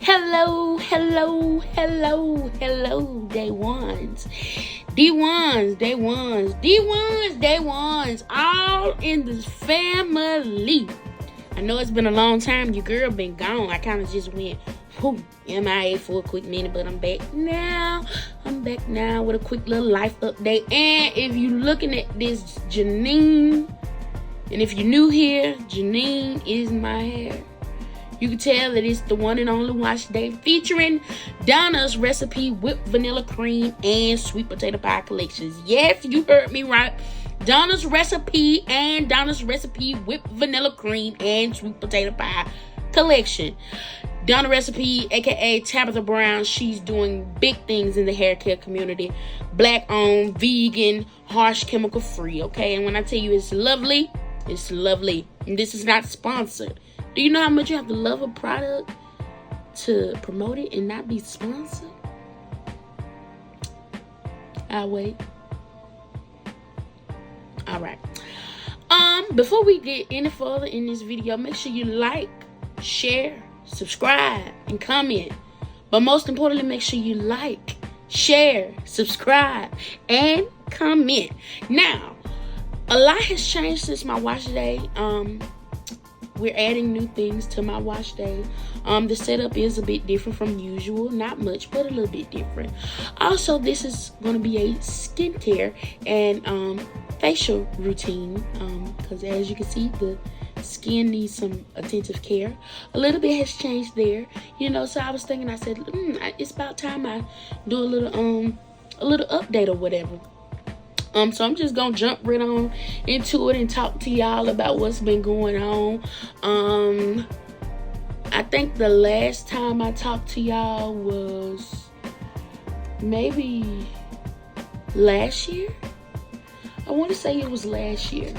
Hello, hello, hello, hello, day ones. D1s, all in this family. I know it's been a long time. Your girl been gone. I kind of just went MIA for a quick minute, but I'm back now. With a quick little life update. And if you're looking at this Genine, and if you're new here, Genine is my hair. You can tell that it's the one and only wash day featuring Donna's recipe whipped vanilla cream and sweet potato pie collections. Yes, you heard me right. Donna's recipe and Donna's recipe whipped vanilla cream and sweet potato pie collection. Donna Recipe, aka Tabitha Brown, she's doing big things in the hair care community. Black owned, vegan, harsh chemical free. Okay, and when I tell you it's lovely, it's lovely. And this is not sponsored. Do you know how much you have to love a product to promote it and not be sponsored? I'll wait. All right. Before we get any further in this video, make sure you like, share, subscribe, and comment. But most importantly, make sure you like, share, subscribe, and comment. Now, a lot has changed since my wash day. We're adding new things to my wash day. The setup is a bit different from usual. Not much, but a little bit different. Also, this is going to be a skincare and facial routine. Because as you can see, the skin needs some attentive care. A little bit has changed there. You know, so I was thinking, I said, it's about time I do a little update or whatever. So I'm just gonna jump right on into it and talk to y'all about what's been going on. I think the last time I talked to y'all was maybe last year. I want to say it was last year.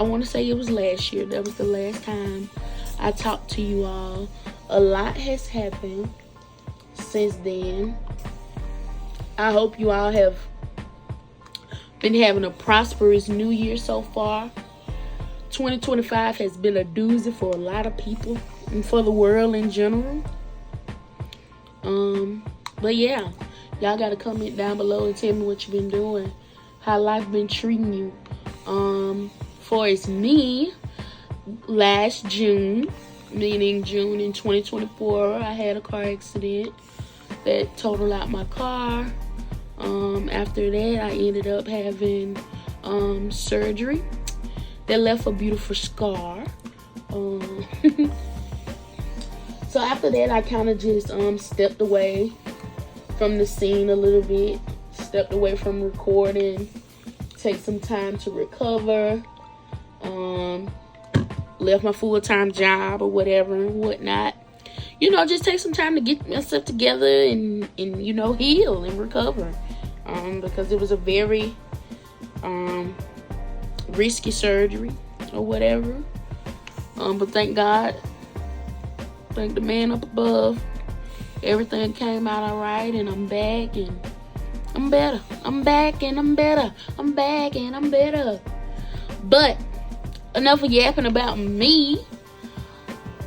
That was the last time I talked to you all. A lot has happened since then. I hope you all have been having a prosperous new year so far. 2025 has been a doozy for a lot of people and for the world in general. But yeah, y'all gotta comment down below and tell me what you've been doing, how life been treating you. For it's me, last June, meaning June in 2024, I had a car accident that totaled out my car. After that, I ended up having surgery that left a beautiful scar. So after that, I kind of just stepped away from the scene a little bit, stepped away from recording, take some time to recover, left my full-time job or whatever and whatnot. You know, just take some time to get myself together and you know, heal and recover. Because it was a very risky surgery or whatever. But thank God, thank the man up above, everything came out all right, and I'm back and I'm better. But enough of yapping about me.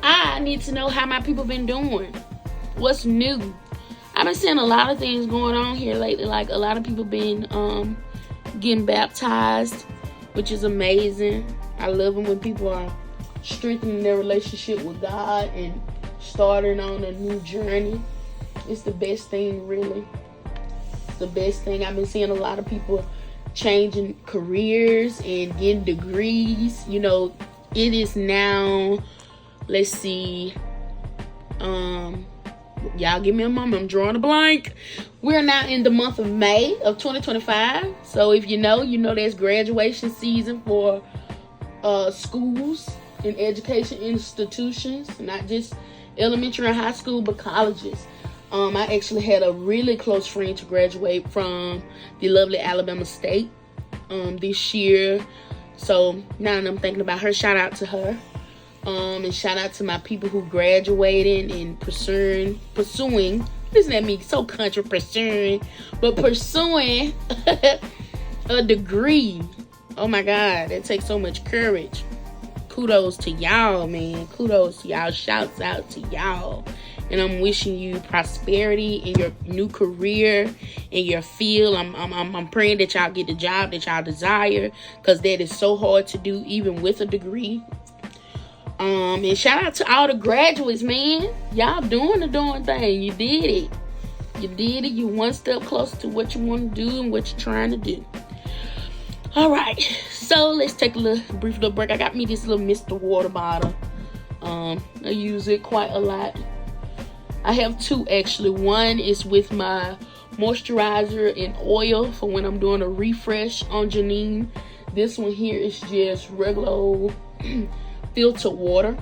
I need to know how my people been doing. What's new? I've been seeing a lot of things going on here lately. Like, a lot of people been getting baptized, which is amazing. I love them when people are strengthening their relationship with God and starting on a new journey. It's the best thing, really. It's the best thing. I've been seeing a lot of people changing careers and getting degrees. You know, it is now, let's see, y'all give me a moment, I'm drawing a blank. We're now in the month of May of 2025. So if you know there's graduation season for schools and education institutions, not just elementary and high school, but colleges. I actually had a really close friend to graduate from the lovely Alabama State this year. So now that I'm thinking about her, shout out to her. And shout out to my people who graduated and pursuing, isn't that me? So country, pursuing a degree. Oh my God, that takes so much courage. kudos to y'all, man. Kudos to y'all. Shouts out to y'all. And I'm wishing you prosperity in your new career, in your field. I'm praying that y'all get the job that y'all desire, because that is so hard to do, even with a degree. And shout out to all the graduates, man. Y'all doing the darn thing. You did it. You did it. You one step closer to what you want to do and what you're trying to do. All right. So let's take a brief little break. I got me this little Mr. Water bottle. I use it quite a lot. I have two, actually. One is with my moisturizer and oil for when I'm doing a refresh on Genine. This one here is just regular old filtered water.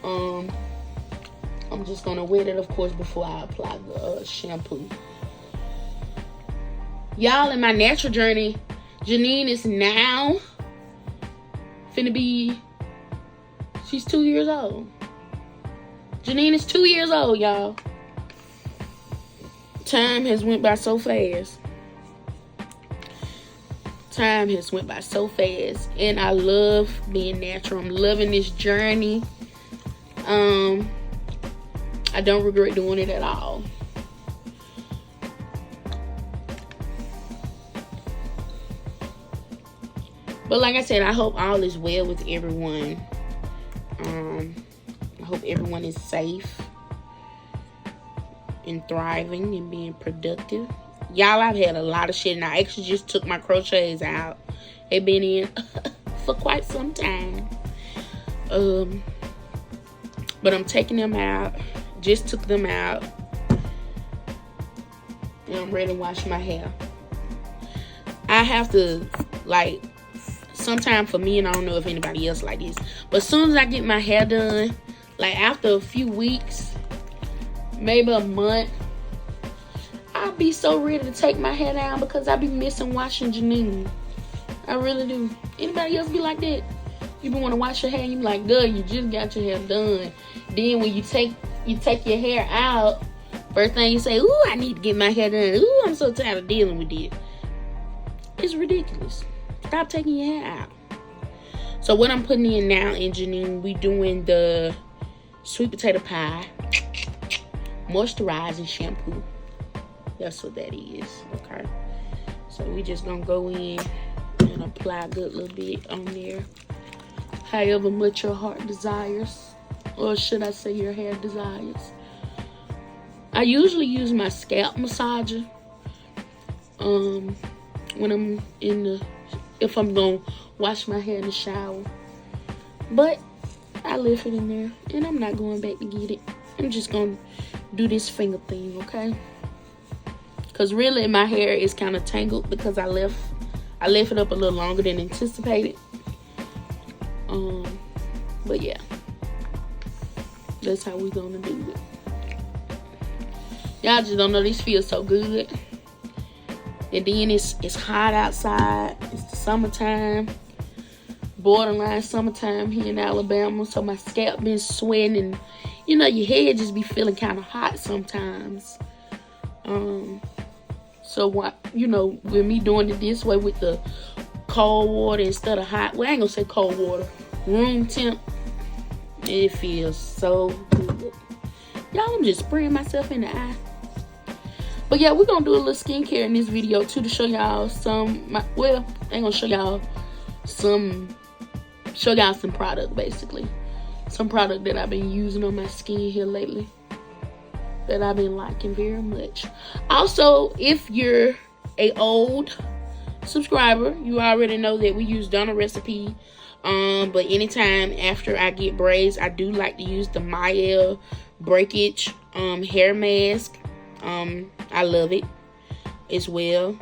I'm just gonna wet it, of course, before I apply the shampoo. Y'all, in my natural journey, Genine is now finna be, she's 2 years old. Genine is 2 years old, y'all. Time has went by so fast. Time has went by so fast. And I love being natural. I'm loving this journey. I don't regret doing it at all. But like I said, I hope all is well with everyone. I hope everyone is safe and thriving and being productive. Y'all, I've had a lot of shit, and I actually just took my crochets out. They've been in for quite some time. But I'm taking them out. Just took them out. And I'm ready to wash my hair. I have to, like, sometime for me, and I don't know if anybody else like this, but as soon as I get my hair done, like after a few weeks, maybe a month, I'll be so ready to take my hair down because I be missing washing Genine. I really do. Anybody else be like that? You be want to wash your hair and you be like, duh, you just got your hair done. Then when you take your hair out, first thing you say, ooh, I need to get my hair done. Ooh, I'm so tired of dealing with this. It's ridiculous. Stop taking your hair out. So what I'm putting in now in Genine, we doing the sweet potato pie moisturizing shampoo. That's what that is. Okay. So we just gonna go in and apply a good little bit on there. However much your heart desires. Or should I say your hair desires. I usually use my scalp massager. When I'm if I'm gonna wash my hair in the shower. But I left it in there and I'm not going back to get it. I'm just gonna do this finger thing, okay? Because really my hair is kind of tangled because I left it up a little longer than anticipated. But yeah, that's how we gonna do it. Y'all just don't know, this feels so good. And then it's hot outside. It's the summertime, borderline summertime here in Alabama. So my scalp been sweating, and you know your head just be feeling kind of hot sometimes. So what, you know, with me doing it this way with the cold water instead of hot, well, I ain't gonna say cold water, room temp, it feels so good. Y'all, I'm just spraying myself in the eye. But yeah, we're gonna do a little skincare in this video too, to show y'all some, well, I ain't gonna show y'all some product, basically. Some product that I've been using on my skin here lately that I've been liking very much. Also, if you're a old subscriber, you already know that we use Donnas recipe. But anytime after I get braids, I do like to use the Maya breakage hair mask. I love it as well.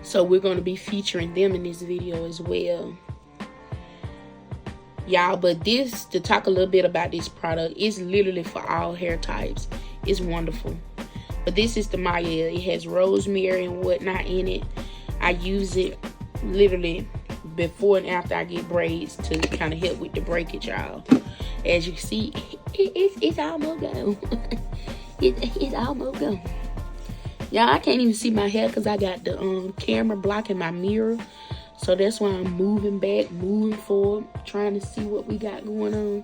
So we're going to be featuring them in this video as well. Y'all, but this, to talk a little bit about this product, is literally for all hair types. It's wonderful. But this is the Maya. It has rosemary and whatnot in it. I use it literally before and after I get braids to kind of help with the breakage, y'all. As you can see, it's almost gone. It's almost gone. Y'all, I can't even see my hair because I got the camera blocking my mirror. So that's why I'm moving back, moving forward, trying to see what we got going on.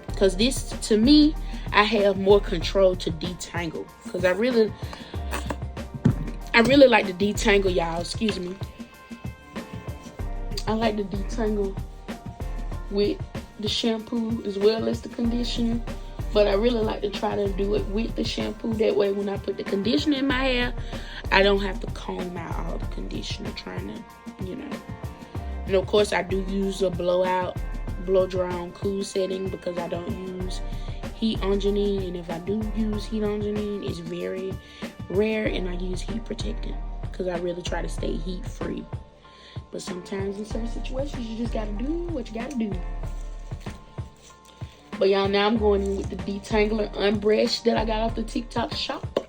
Because this, to me, I have more control to detangle. Because I really like to detangle, y'all. Excuse me. I like to detangle with the shampoo as well as the conditioner. But I really like to try to do it with the shampoo. That way when I put the conditioner in my hair, I don't have to comb out all the conditioner trying to, you know. And of course, I do use a blow dry on cool setting because I don't use heat on Genine. And if I do use heat on Genine, it's very rare, and I use heat protectant because I really try to stay heat free. But sometimes in certain situations, you just gotta do what you gotta do. But y'all, now I'm going in with the Detaingler unbrushed that I got off the Tik Tok Shop.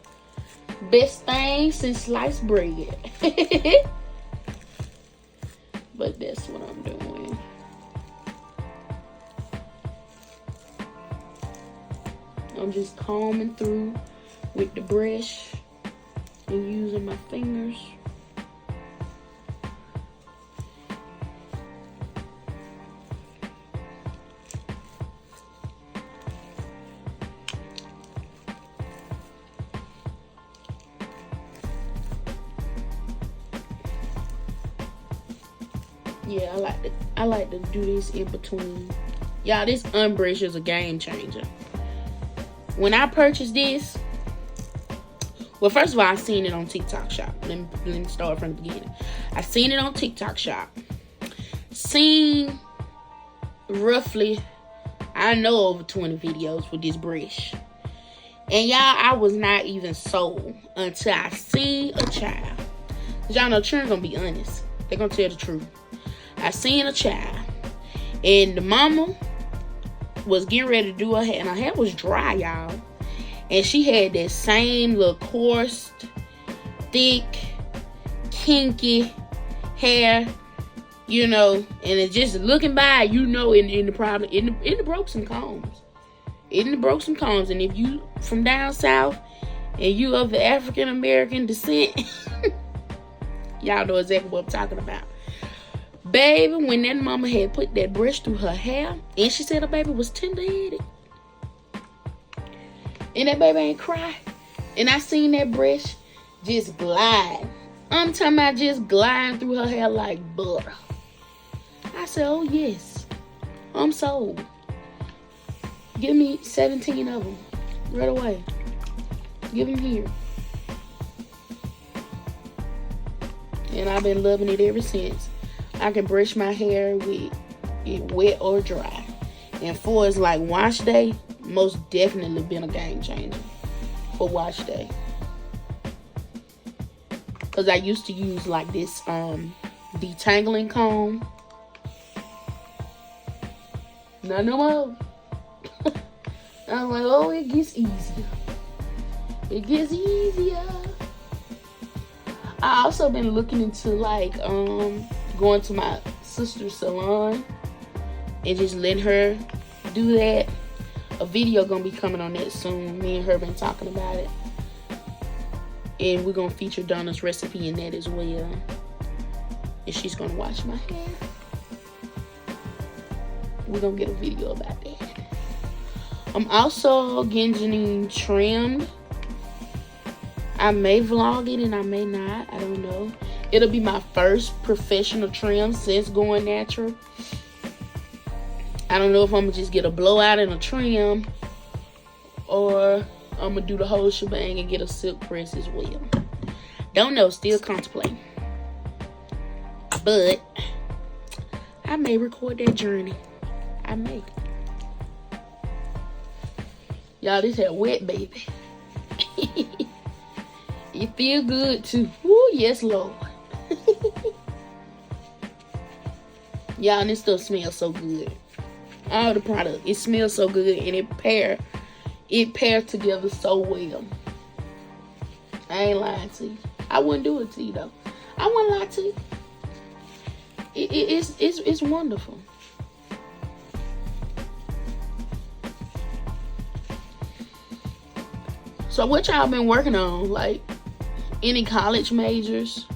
Best thing since sliced bread. But that's what I'm doing. I'm just combing through with the brush and using my fingers. Yeah, I like to do this in between. Y'all, this unbrush is a game changer. When I purchased this, well, first of all, I seen it on Tik Tok Shop. Let me start from the beginning. I seen it on Tik Tok Shop. Seen roughly, I know, over 20 videos with this brush. And y'all, I was not even sold until I seen a child. Cause y'all know children gonna be honest. They're gonna tell the truth. I seen a child, and the mama was getting ready to do her hair, and her hair was dry, y'all. And she had that same little coarse, thick, kinky hair, you know. And it just looking by, you know, in the broke some combs. It broke some combs. And if you from down south and you of the African American descent, y'all know exactly what I'm talking about. Baby, when that mama had put that brush through her hair, and she said her baby was tender-headed, and that baby ain't cry, and I seen that brush just glide. I'm talking about just gliding through her hair like butter. I said, oh yes, I'm sold. Give me 17 of them right away. Give them here. And I've been loving it ever since. I can brush my hair with it wet or dry. And for it's like wash day, most definitely been a game changer for wash day. Because I used to use like this detangling comb. Not no more. I was like, oh, it gets easier. It gets easier. I also been looking into like going to my sister's salon and just letting her do that. A video gonna be coming on that soon. Me and her been talking about it, and we're gonna feature Donna's recipe in that as well. And she's gonna wash my hair. We're gonna get a video about that. I'm also getting Genine trimmed. I may vlog it and I may not. I don't know. It'll be my first professional trim since going natural. I don't know if I'm going to just get a blowout and a trim, or I'm going to do the whole shebang and get a silk press as well. Don't know. Still contemplating. But I may record that journey. I may. Y'all, this hair wet, baby. It feel good too. Woo, yes, Lord. Y'all, and this stuff smells so good. All the product, it smells so good, and it pairs together so well. I ain't lying to you. I wouldn't do it to you though. I wouldn't lie to you. It's wonderful. So what y'all been working on? Like, any college majors?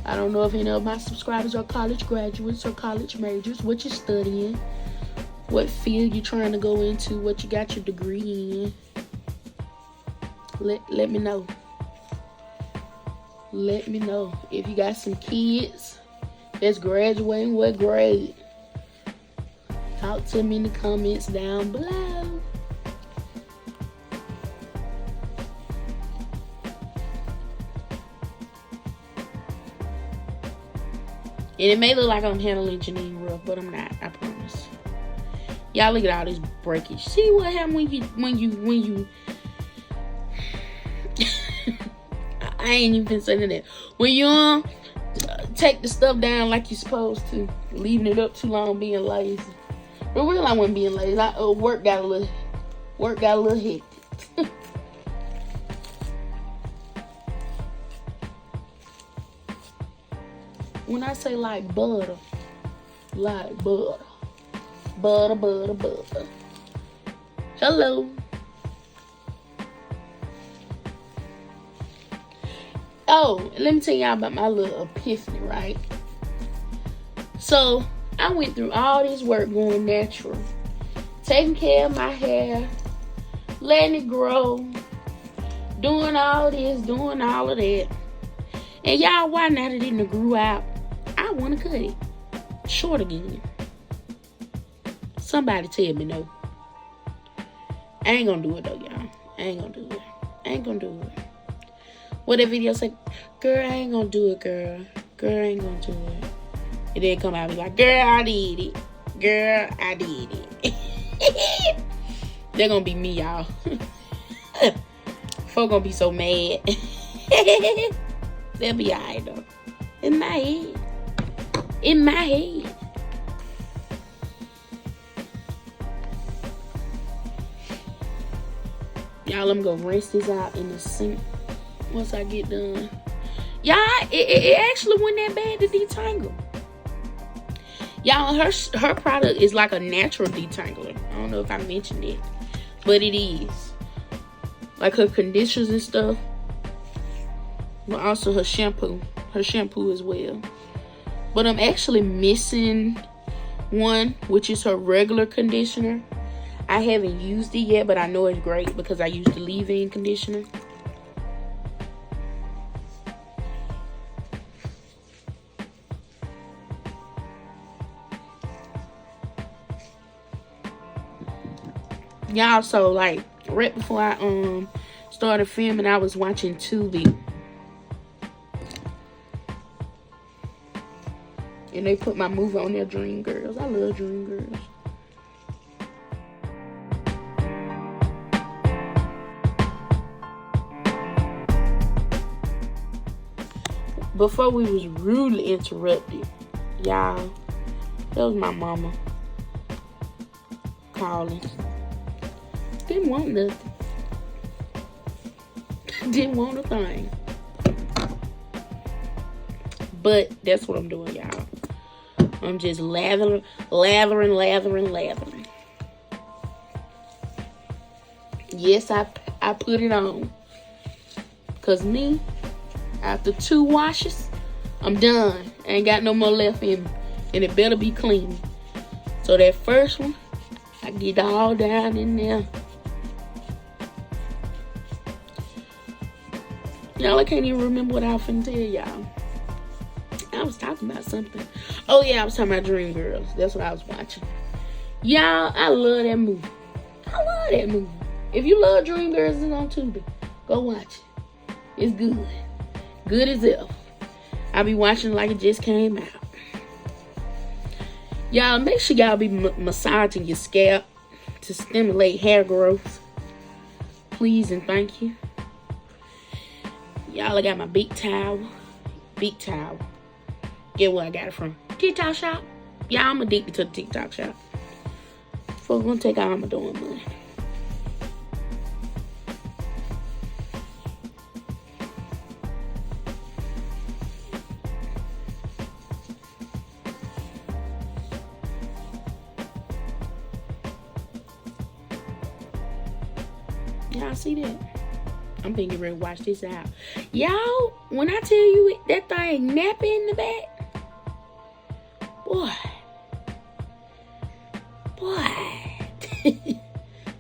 I don't know if any of my subscribers are college graduates or college majors. What you studying? What field you trying to go into? What you got your degree in? Let me know. Let me know. If you got some kids that's graduating, what grade? Talk to me in the comments down below. And it may look like I'm handling Genine rough, but I'm not. I promise. Y'all look at all this breakage. See what happened when you. I ain't even saying that. When you take the stuff down like you're supposed to, leaving it up too long, being lazy. But really, I wasn't being lazy. Work got a little hectic. When I say like butter. Butter. Hello. Oh, let me tell y'all about my little epiphany, right? So, I went through all this work going natural. Taking care of my hair. Letting it grow. Doing all this, doing all of that. And y'all, why now that it didn't grew out, I want to cut it short again. Somebody tell me no. I ain't gonna do it though, y'all. I ain't gonna do it. What that video say? Girl, I ain't gonna do it, girl. Girl, I ain't gonna do it. It didn't come out and be like, girl, I did it. Girl, I did it. They're gonna be me, y'all. Folk gonna be so mad. They'll be alright though. In my head. Y'all, I'm gonna rinse this out in the sink once I get done. Y'all, it actually wasn't that bad to detangle. Y'all, her product is like a natural detangler. I don't know if I mentioned it, but it is. Like her conditioners and stuff. But also her shampoo. Her shampoo as well. But I'm actually missing one, which is her regular conditioner. I haven't used it yet, but I know it's great because I used the leave-in conditioner. Y'all, so like right before I started filming, I was watching Tubi. And they put my movie on there, Dream Girls. I love Dream Girls. Before we was rudely interrupted, y'all, that was my mama calling. Didn't want nothing. Didn't want a thing. But that's what I'm doing, y'all. I'm just lathering. Yes, I put it on. Because me, after 2 washes, I'm done. I ain't got no more left in me. And it better be clean. So that first one, I get all down in there. Y'all, I can't even remember what I was finna tell y'all. I was talking about something. Oh yeah, I was talking about Dream Girls. That's what I was watching. Y'all, I love that movie. If you love Dream Girls, it's on Tubi. Go watch it. It's good. Good as if. I be watching like it just came out. Y'all, make sure y'all be massaging your scalp to stimulate hair growth. Please and thank you. Y'all, I got my big towel. Get where I got it from. Tik Tok Shop. Y'all, I'm addicted to the Tik Tok Shop. Folks gonna take all my doing money. Y'all see that? I'm thinking ready to watch this out. Y'all, when I tell you that thing napping in the back, boy.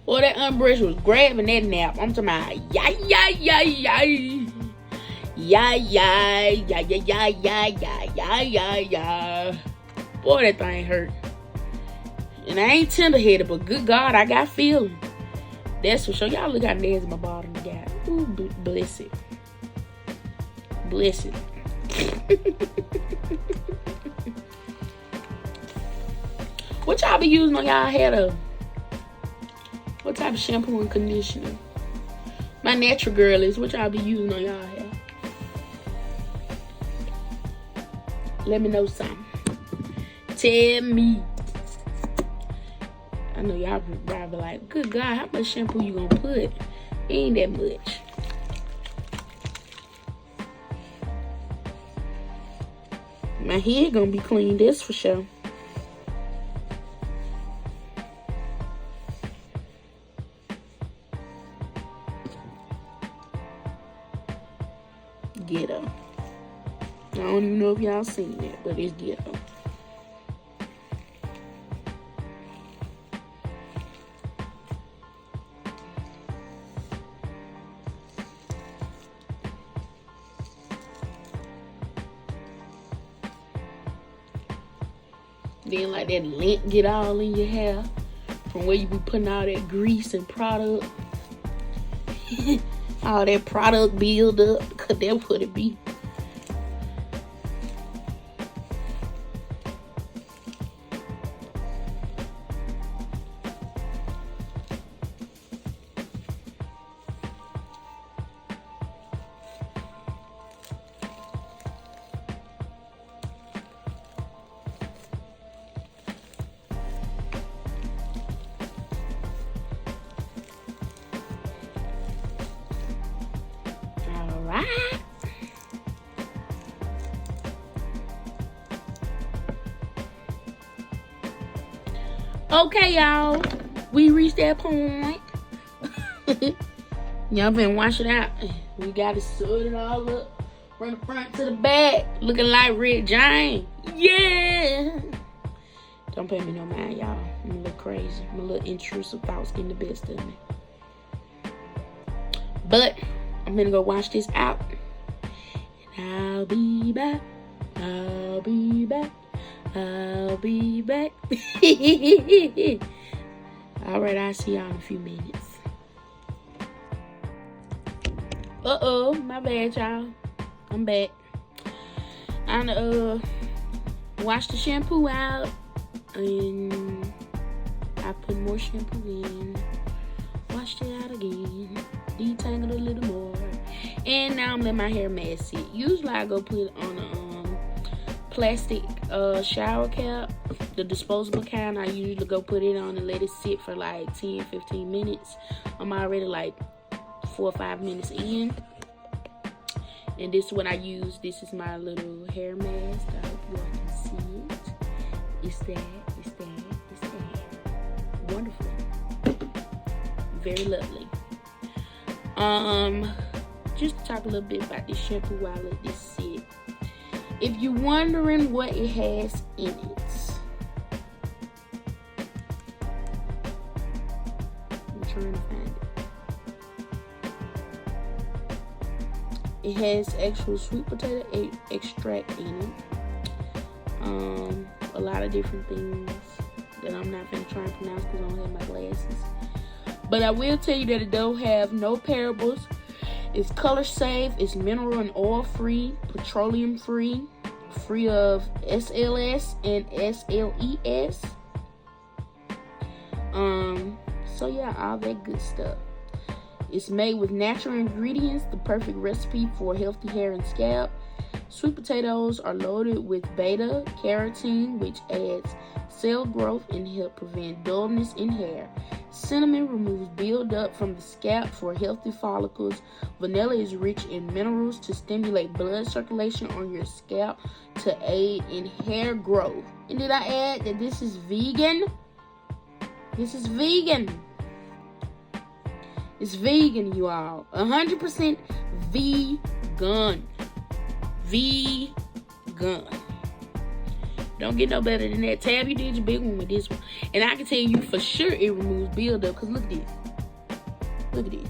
Boy, that unbrush was grabbing that nap. I'm talking about, yeah. Boy, that thing hurt. And I ain't tender-headed, but good God, I got feeling. That's for sure. Y'all look how nasty my bottom got. Ooh, bless it. Bless it. What y'all be using on y'all hair though? What type of shampoo and conditioner? My natural girl is what y'all be using on y'all hair. Let me know something. Tell me. I know y'all be like, good God, how much shampoo you gonna put? Ain't that much. My hair gonna be clean, that's for sure. Ghetto. I don't even know if y'all seen that, but it's ghetto. Then like that lint get all in your hair from where you be putting all that grease and product. All that product build up, cause that's what it be. Okay, y'all, we reached that point. Y'all been wash it out. We got to sort it all up from the front to the back, looking like Red Giant. Yeah. Don't pay me no mind, y'all. I'm a little crazy. My little intrusive thoughts getting the best of me. But I'm gonna go wash this out, and I'll be back. I'll be back. I'll be back. Alright, I'll see y'all in a few minutes. Uh-oh, my bad, y'all. I'm back. I washed the shampoo out, and I put more shampoo in. Washed it out again. Detangled a little more. And now I'm letting my hair mask sit. Usually I go put it on a plastic shower cap, the disposable kind. I usually go put it on and let it sit for like 10-15 minutes. I'm already like 4 or 5 minutes in, and this is what I use. This is my little hair mask. I hope you all can see it. It's that wonderful, very lovely. Just to talk a little bit about this shampoo while I let this sit. If you're wondering what it has in it, I'm trying to find it. It has actual sweet potato extract in it. A lot of different things that I'm not going to try and pronounce because I don't have my glasses. But I will tell you that it don't have no parables. It's color safe, it's mineral and oil free, petroleum free, free of SLS and SLES. So yeah, all that good stuff. It's made with natural ingredients, the perfect recipe for healthy hair and scalp. Sweet potatoes are loaded with beta carotene, which adds cell growth and help prevent dullness in hair. Cinnamon removes buildup from the scalp for healthy follicles. Vanilla is rich in minerals to stimulate blood circulation on your scalp to aid in hair growth. And did I add that this is vegan? This is vegan. It's vegan, you all. 100% vegan. Vegan. Don't get no better than that. Tab, you did your big one with this one. And I can tell you for sure it removes buildup. Because look at this. Look at this.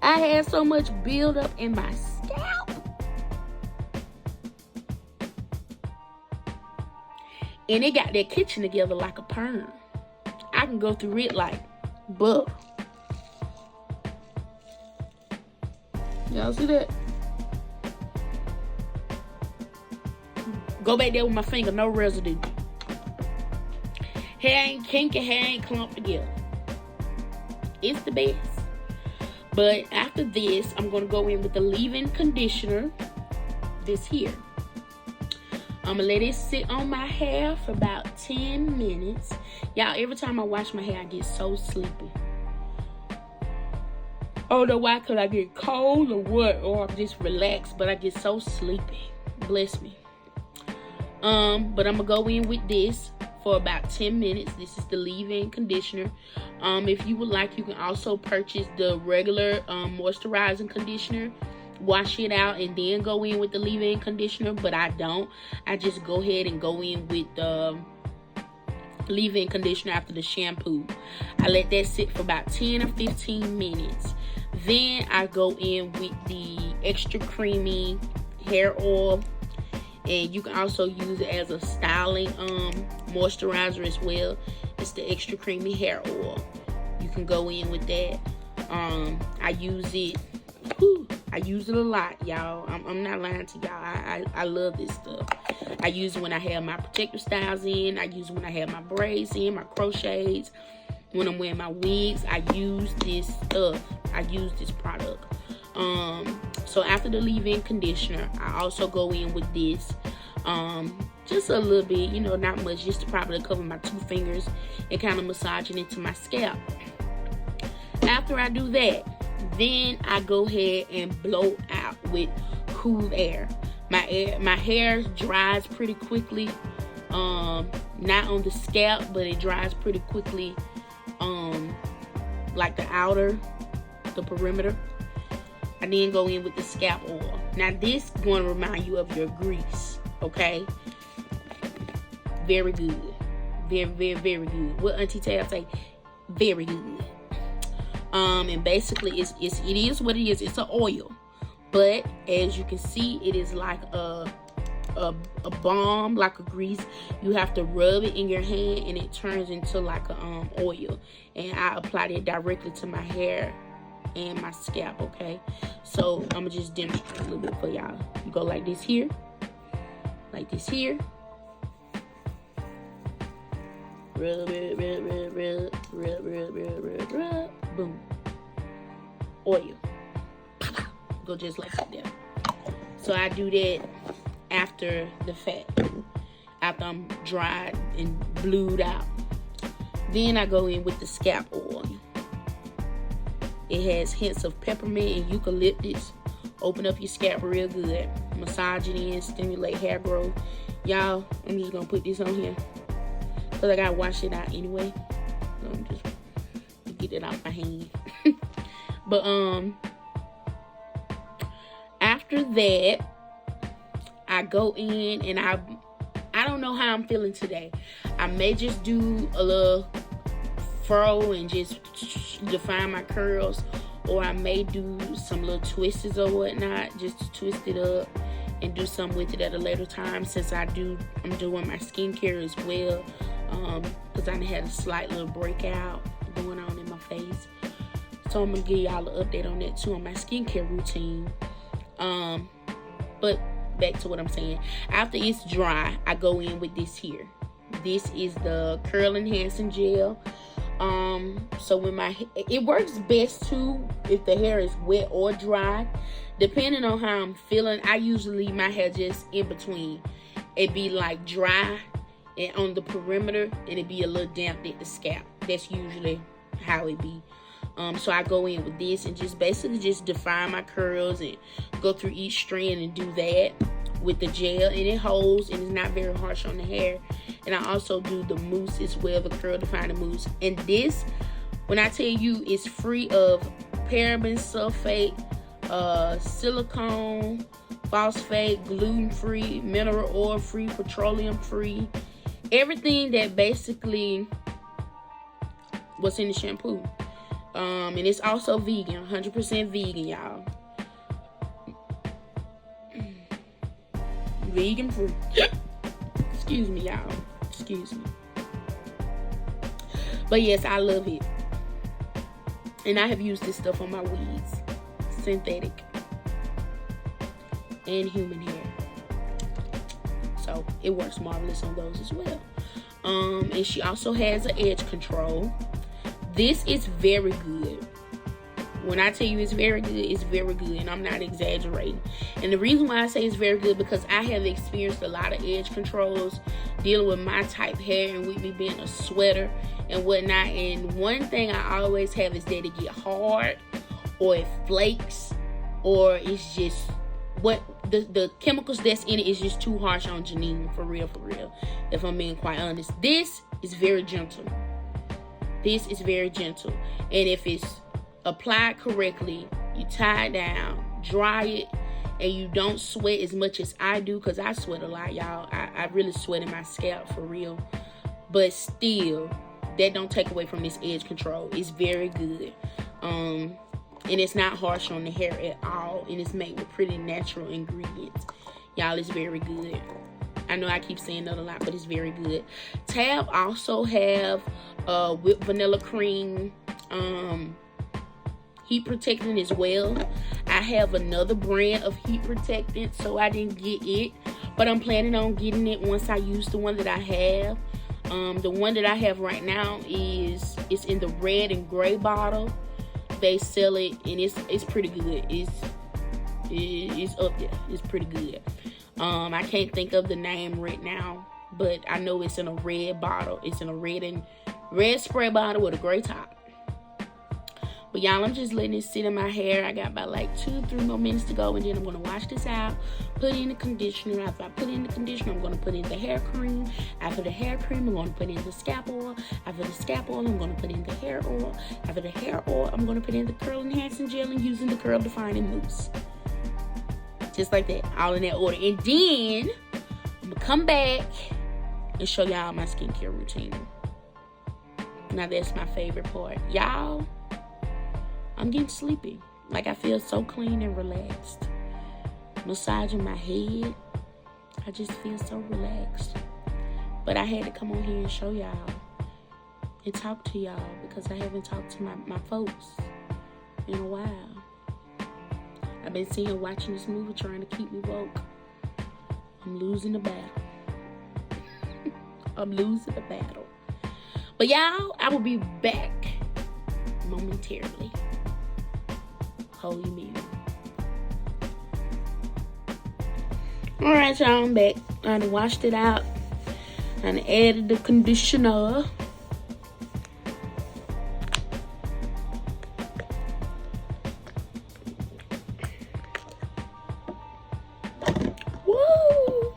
I had so much buildup in my scalp. And it got that kitchen together like a perm. I can go through it like butter. Y'all see that? Go back there with my finger, no residue. Hair ain't kinky, hair ain't clumped together. It's the best. But after this, I'm going to go in with the leave-in conditioner. This here. I'm going to let it sit on my hair for about 10 minutes. Y'all, every time I wash my hair, I get so sleepy. I don't know why, because I get cold or what, or I'm just relaxed, but I get so sleepy. Bless me. But I'm going to go in with this for about 10 minutes. This is the leave-in conditioner. If you would like, you can also purchase the regular moisturizing conditioner. Wash it out and then go in with the leave-in conditioner. But I don't. I just go ahead and go in with the leave-in conditioner after the shampoo. I let that sit for about 10 or 15 minutes. Then I go in with the extra creamy hair oil. And you can also use it as a styling moisturizer as well. It's the extra creamy hair oil. You can go in with that. I use it. I use it a lot, y'all. I'm not lying to y'all. I love this stuff. I use it when I have my protective styles in. I use it when I have my braids in, my crochets. When I'm wearing my wigs, I use this stuff. I use this product. So after the leave-in conditioner, I also go in with this. Just a little bit, you know, not much, just to probably cover my 2 fingers and kind of massage it into my scalp. After I do that, then I go ahead and blow out with cool air. My hair dries pretty quickly. Not on the scalp, but it dries pretty quickly. Like the outer, the perimeter. I then go in with the scalp oil. Now this is going to remind you of your grease, okay? Very good. Very, very, very good. What Auntie Tab say? Very good. And basically it is what it is. It's an oil. But as you can see, it is like a balm, like a grease. You have to rub it in your hand and it turns into like a oil. And I applied it directly to my hair and my scalp, okay? So I'm gonna just demonstrate a little bit for y'all. You go like this here, like this here. Rub, rub, rub, rub, rub, rub, rub, rub, rub, rub. Boom. Oil. Go just like that. So I do that after the fact, after I'm dried and blued out. Then I go in with the scalp oil. It has hints of peppermint and eucalyptus. Open up your scalp real good. Massage it in, stimulate hair growth. Y'all, I'm just gonna put this on here because I gotta wash it out anyway. So I'm just get it off my hand. But after that, I go in and I don't know how I'm feeling today. I may just do a little fro and just define my curls, or I may do some little twists or whatnot just to twist it up and do something with it at a later time, since I'm doing my skincare as well, because I had a slight little breakout going on in my face. So I'm gonna give y'all an update on that too, on my skincare routine. But back to what I'm saying. After it's dry, I go in with this here. This is the curl enhancing gel. So when it works best too if the hair is wet or dry, depending on how I'm feeling. I usually leave my hair just in between. It be like dry and on the perimeter, and it be a little damp at the scalp. That's usually how it be. So I go in with this and just basically just define my curls and go through each strand and do that with the gel, and it holds and it's not very harsh on the hair. And I also do the mousse as well, the curl defining mousse. And this, When I tell you it's free of paraben, sulfate, silicone, phosphate, gluten-free, mineral oil-free, petroleum-free, everything that basically was in the shampoo. And it's also vegan, 100% vegan, y'all. Vegan free. Excuse me, y'all. Excuse me. But yes, I love it. And I have used this stuff on my wigs. Synthetic. And human hair. So, it works marvelous on those as well. And she also has an edge control. This is very good. When I tell you it's very good, it's very good. And I'm not exaggerating. And the reason why I say it's very good, because I have experienced a lot of edge controls dealing with my type hair and with me being a sweater and whatnot. And one thing I always have is that it get hard, or it flakes, or it's just what the chemicals that's in it is just too harsh on Genine, for real, if I'm being quite honest. This is very gentle. This is very gentle. And if it's applied correctly, you tie it down, dry it, and you don't sweat as much as I do, because I sweat a lot, y'all. I really sweat in my scalp, for real. But still, that don't take away from this edge control. It's very good. And it's not harsh on the hair at all. And it's made with pretty natural ingredients. Y'all, it's very good. I know I keep saying that a lot, but it's very good. Tab also have whipped vanilla cream heat protectant as well. I have another brand of heat protectant, so I didn't get it, but I'm planning on getting it once I use the one that I have. The one that I have right now it's in the red and gray bottle. They sell it, and it's pretty good. It's up there. It's pretty good. I can't think of the name right now, but I know it's in a red bottle. It's in a red spray bottle with a gray top. But y'all, I'm just letting it sit in my hair. I got about like 2-3 more minutes to go, and then I'm going to wash this out, put in the conditioner. After I put in the conditioner, I'm going to put in the hair cream. After the hair cream, I'm going to put in the scalp oil. After the scalp oil, I'm going to put in the hair oil. After the hair oil, I'm going to put in the curl enhancing gel and using the curl defining mousse. Just like that, all in that order. And then I'm going to come back and show y'all my skincare routine. Now that's my favorite part. Y'all, I'm getting sleepy. Like, I feel so clean and relaxed. Massaging my head, I just feel so relaxed. But I had to come on here and show y'all and talk to y'all, because I haven't talked to my folks in a while. I've been sitting here watching this movie trying to keep me woke. I'm losing the battle. I'm losing the battle. But y'all, I will be back momentarily. Hold your muted. Alright, y'all, I'm back. I done washed it out. I done added the conditioner. Woo!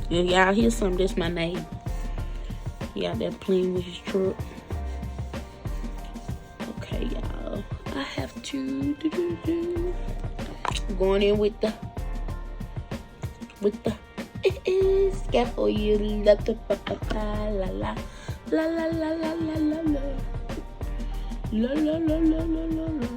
If y'all hear something, that's my neighbor. He out there playing with his truck. Okay, y'all. I have to going in with the scaffold. La la la la la la la la la la la la la la.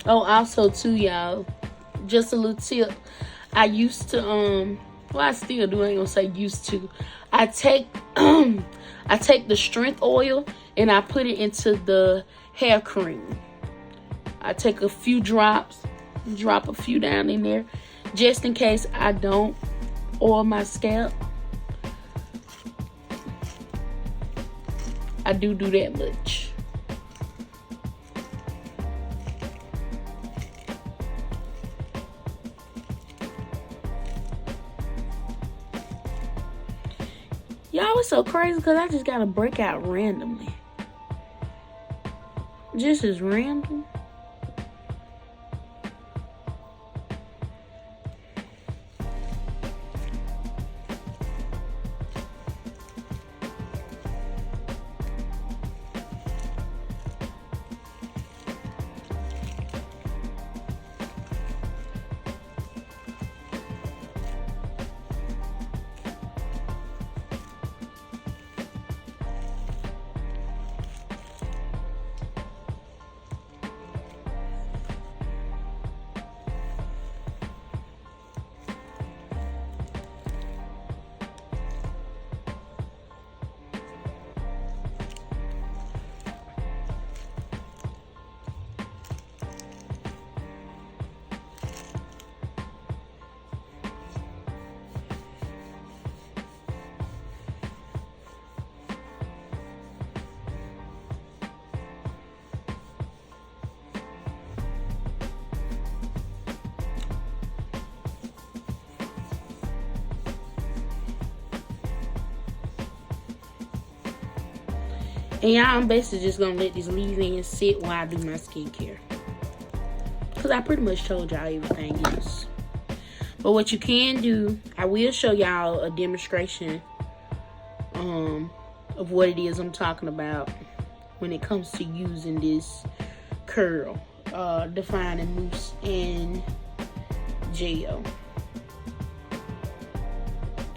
Oh, also too, y'all, just a little tip. I used to, well, I still do, I ain't gonna say used to. I take I take the strength oil and I put it into the hair cream. I take a few drops, drop a few down in there, just in case I don't oil my scalp. I do that much. Y'all, it's so crazy because I just got a breakout randomly. Just as random. And y'all, I'm basically just gonna let this leave-in sit while I do my skincare. Because I pretty much told y'all everything else. But what you can do, I will show y'all a demonstration of what it is I'm talking about when it comes to using this curl, defining mousse and gel.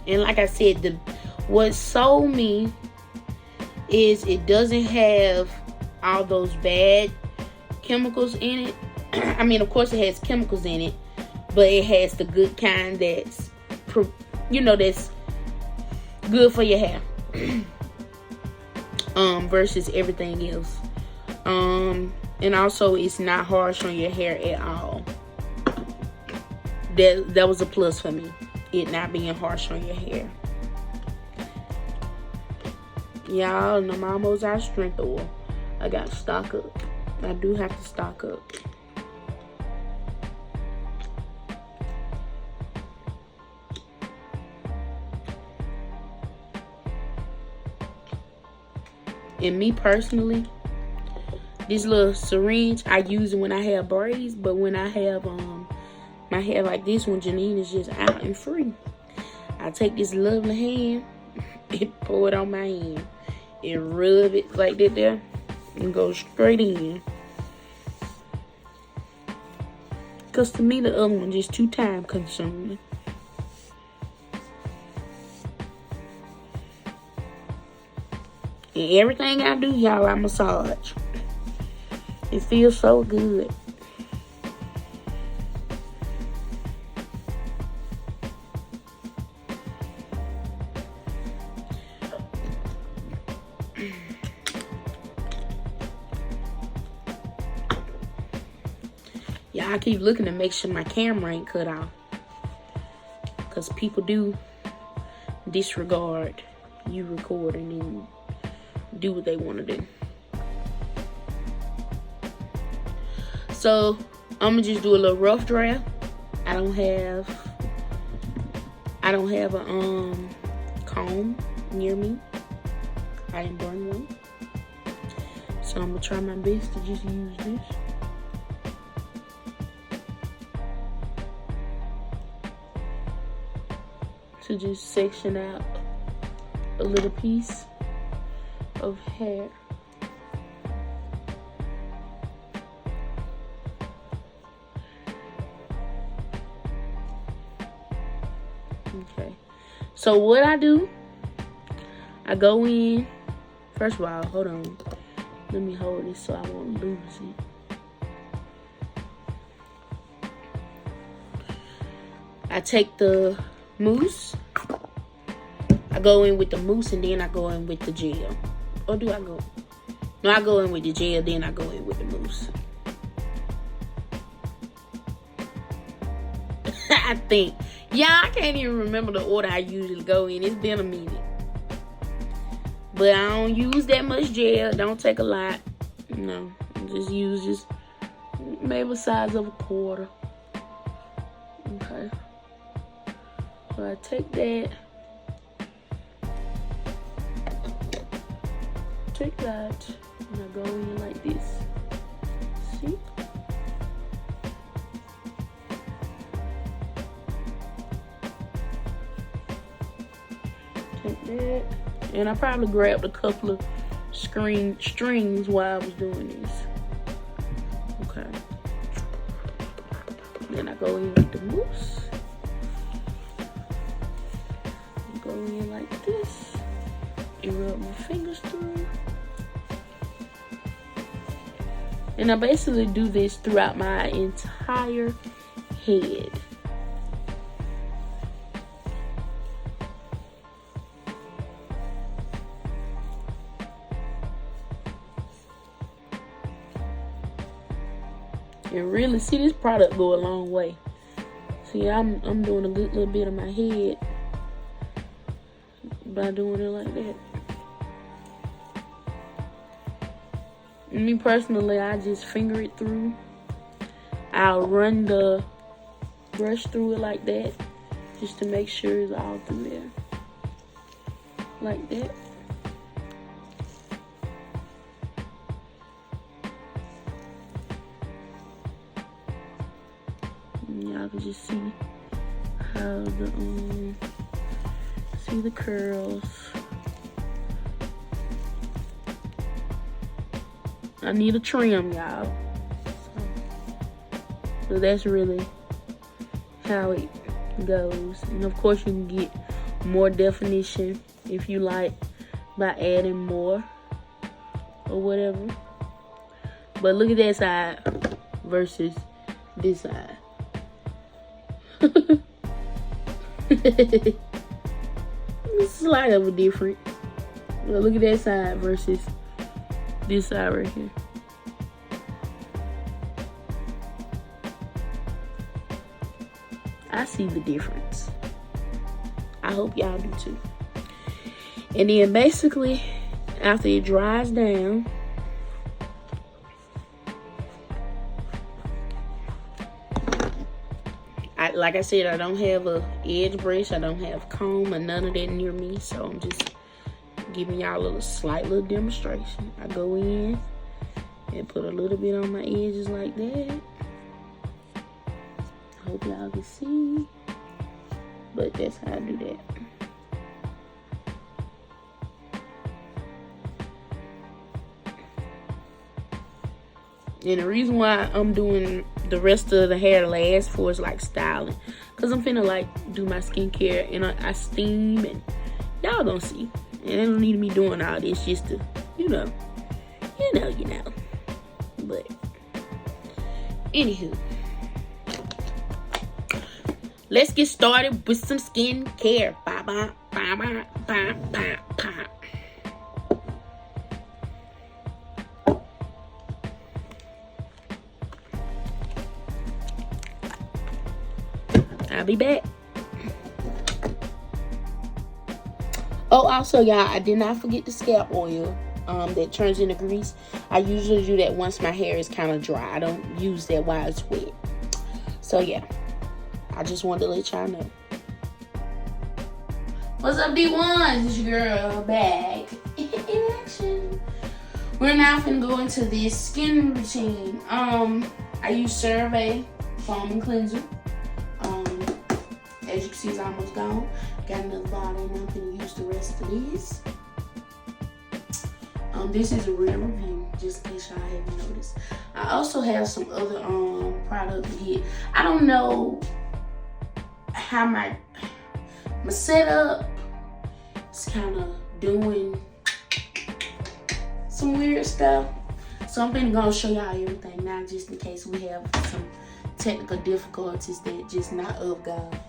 And like I said, what sold me is it doesn't have all those bad chemicals in it. I mean, of course it has chemicals in it, but it has the good kind that's, that's good for your hair. Versus everything else. And also it's not harsh on your hair at all. That was a plus for me, it not being harsh on your hair. Y'all know I'm almost out of strength oil. I got to stock up. I do have to stock up. And me personally, this little syringe, I use it when I have braids, but when I have my hair like this one, Genine is just out and free. I take this lovely hand and pour it on my hand and rub it like that there and go straight in. Because to me, the other one just too time consuming. And everything I do, y'all, I massage. It feels so good. Yeah, I keep looking to make sure my camera ain't cut off. Because people do disregard you recording and do what they want to do. So I'm gonna just do a little rough draft. I don't have a comb near me. I didn't bring one, so I'm gonna try my best to just use this. To just section out a little piece of hair. Okay, so what I do, I go in. First of all, hold on, let me hold this so I won't lose it. I take the mousse, I I go in with the mousse and then I go in with the gel. Or do I go? No, I go in with the gel, then I go in with the mousse. I think. Yeah, I can't even remember the order I usually go in. It's been a minute. But I don't use that much gel. Don't take a lot. No. Just use maybe the size of a quarter. Okay. So I take that. Take that. And I go in like this. See? Take that. And I probably grabbed a couple of strings while I was doing this. Okay. Then I go in with the mousse. Go in like this. And rub my fingers through. And I basically do this throughout my entire head. And really, see, this product go a long way. See, I'm doing a good little bit of my head by doing it like that. And me personally, I just finger it through. I'll run the brush through it like that, just to make sure it's all through there. Like that. Y'all can just see how see the curls. I need a trim, y'all. So that's really how it goes. And of course, you can get more definition if you like by adding more or whatever. But look at that side versus this side. It's slight of a difference. But look at that side versus this side right here. I see the difference. I hope y'all do too. And then basically, after it dries down, like I said, I don't have a edge brush. I don't have comb or none of that near me. So I'm just giving y'all a slight little demonstration. I go in and put a little bit on my edges like that. Hope y'all can see. But that's how I do that. And the reason why I'm doing the rest of the hair last for is like styling. Because I'm finna like do my skincare and I steam and y'all gonna see. And they don't need me doing all this just to, you know. But, anywho. Let's get started with some skincare. Bye, bye, bye, bye, bye, bye, bye. I'll be back. Oh, also, y'all, I did not forget the scalp oil that turns into grease. I usually do that once my hair is kind of dry. I don't use that while it's wet. So, yeah. I just wanted to let y'all know. What's up, D1s? It's your girl back in action. We're now finna go into this skin routine. I use CERVAE foam and cleanser. As you can see, it's almost gone. Got another bottle and I'm gonna use the rest of this. This is a real review, just in case y'all haven't noticed. I also have some other products here. I don't know how my setup is kind of doing some weird stuff. So I'm gonna show y'all everything now, just in case we have some technical difficulties that just not of God.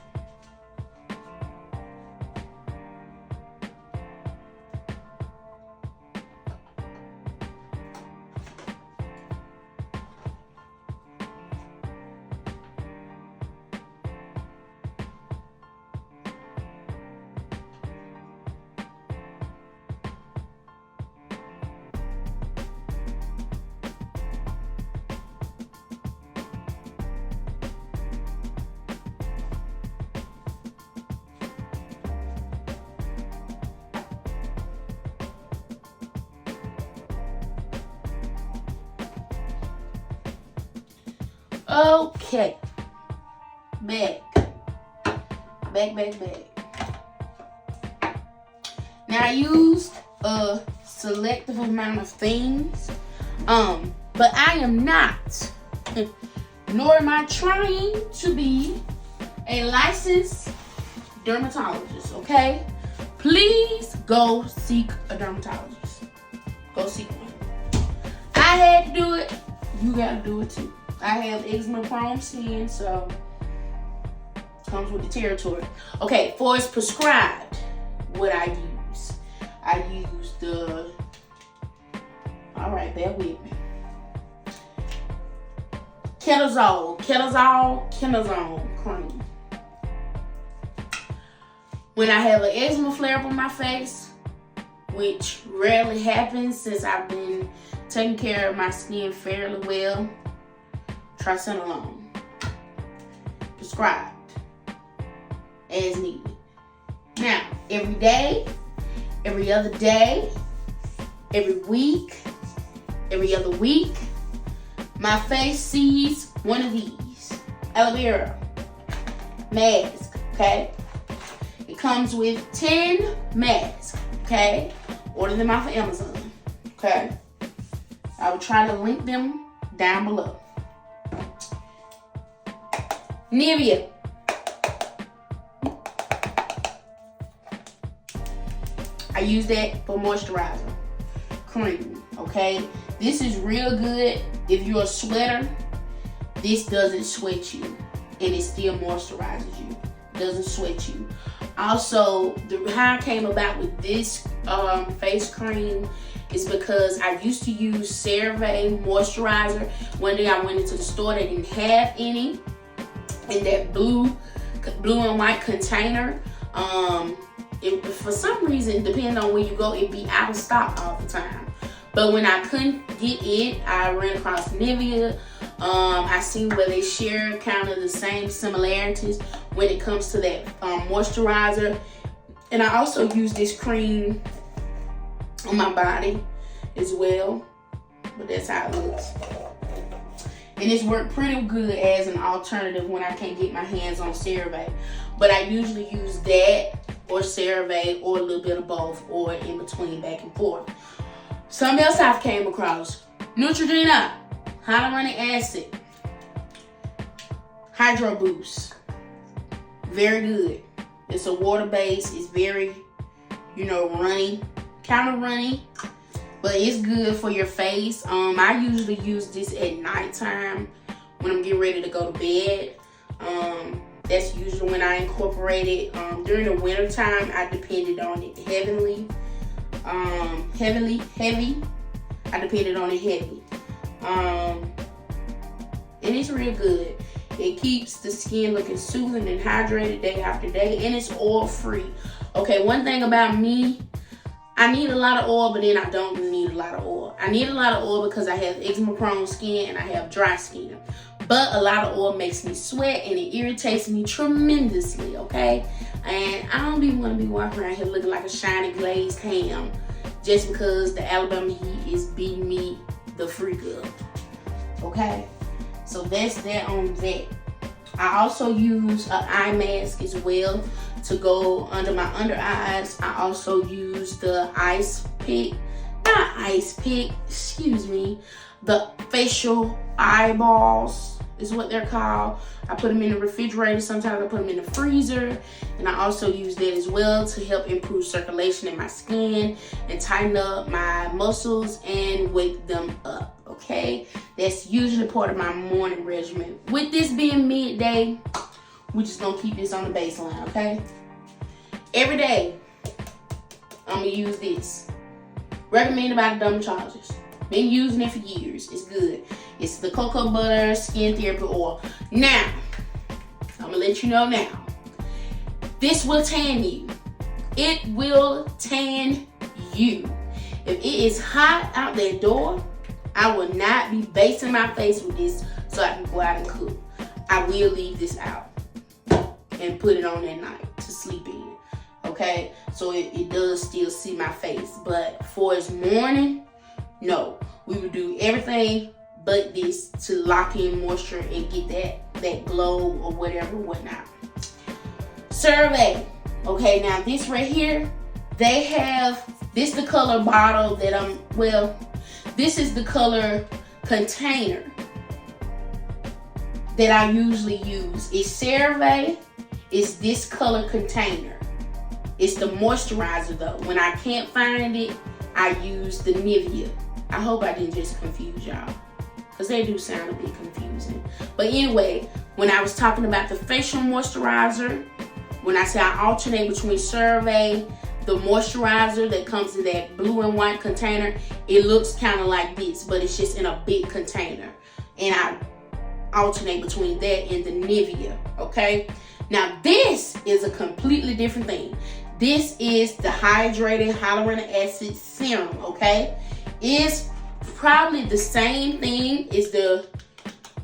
Okay. Back. Now I used a selective amount of things, but I am not, nor am I trying to be a licensed dermatologist, okay? Please go seek a dermatologist. Go seek one. I had to do it. You gotta do it too. I have eczema prone skin, so comes with the territory. Okay, for it's prescribed, what I use. I use the, all right, bear with me. Ketazole cream. When I have an eczema flare up on my face, which rarely happens since I've been taking care of my skin fairly well, triamcinolone. Prescribed. As needed. Now, every day, every other day, every week, every other week, my face sees one of these. Aloe Mask, okay? It comes with 10 masks, okay? Order them off of Amazon, okay? I will try to link them down below. Nivea. I use that for moisturizer cream, okay? This is real good if you're a sweater. This doesn't sweat you, and it still moisturizes you. Doesn't sweat you. Also, how I came about with this face cream is because I used to use CERVAE moisturizer. One day I went into the store, they didn't have any in that blue and white container. For some reason, depending on where you go, it'd be out of stock all the time. But when I couldn't get it, I ran across Nivea. I seen where they share kind of the same similarities when it comes to that moisturizer. And I also use this cream on my body as well. But that's how it looks. And it's worked pretty good as an alternative when I can't get my hands on CERVAE. But I usually use that or CERVAE or a little bit of both or in between, back and forth. Something else I've came across. Neutrogena, hyaluronic acid, Hydro Boost. Very good. It's a water base. It's very, runny, kind of runny, but it's good for your face. I usually use this at nighttime when I'm getting ready to go to bed. That's usually when I incorporate it. During the winter time, I depended on it heavy. I depended on it heavy. And it's real good. It keeps the skin looking soothing and hydrated day after day, and it's oil free. Okay, one thing about me, I need a lot of oil, but then I don't need a lot of oil. I need a lot of oil because I have eczema prone skin and I have dry skin. But a lot of oil makes me sweat and it irritates me tremendously, okay? And I don't even want to be walking around here looking like a shiny glazed ham just because the Alabama heat is beating me the freak up, okay? So that's that on that. I also use an eye mask as well to go under my under eyes. I also use the the facial eyeballs is what they're called. I put them in the refrigerator. Sometimes I put them in the freezer. And I also use that as well to help improve circulation in my skin and tighten up my muscles and wake them up, okay? That's usually part of my morning regimen. With this being midday, we're just gonna keep this on the baseline, okay? Every day, I'm gonna use this. Recommended by the dermatologist. Been using it for years. It's good. It's the cocoa butter skin therapy oil. Now, I'm gonna let you know now. This will tan you. It will tan you. If it is hot out that door, I will not be basting my face with this so I can go out and cook. I will leave this out and put it on at night to sleep in. Okay? So it does still see my face. But for its morning, no. We would do everything but this to lock in moisture and get that glow or whatever, whatnot. CERVAE. Okay, now this right here, they have, this the color bottle that this is the color container that I usually use. It's CERVAE. It's this color container. It's the moisturizer though. When I can't find it, I use the Nivea. I hope I didn't just confuse y'all, because they do sound a bit confusing. But anyway, when I was talking about the facial moisturizer, when I say I alternate between CERVAE, the moisturizer that comes in that blue and white container, it looks kind of like this, but it's just in a big container. And I alternate between that and the Nivea, okay? Now this is a completely different thing. This is the hydrating hyaluronic acid serum, okay? It's probably the same thing as the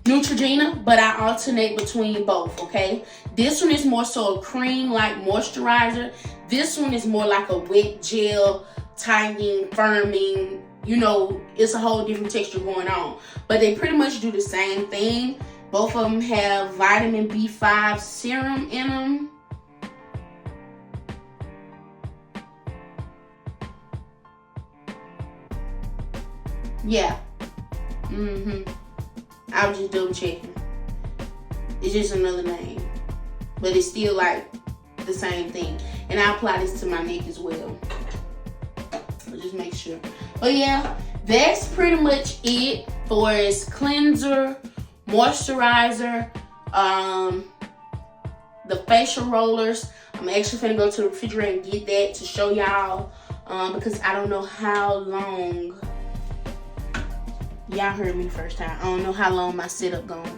Neutrogena, but I alternate between both, okay? This one is more so a cream-like moisturizer. This one is more like a wet gel, tightening, firming, you know, it's a whole different texture going on. But they pretty much do the same thing. Both of them have vitamin B5 serum in them. Yeah. I was just double checking. It's just another name, but it's still like the same thing. And I apply this to my neck as well. So just make sure. But yeah, that's pretty much it for its cleanser, moisturizer, the facial rollers. I'm actually finna go to the refrigerator and get that to show y'all, because I don't know how long. Y'all heard me first time. I don't know how long my setup gonna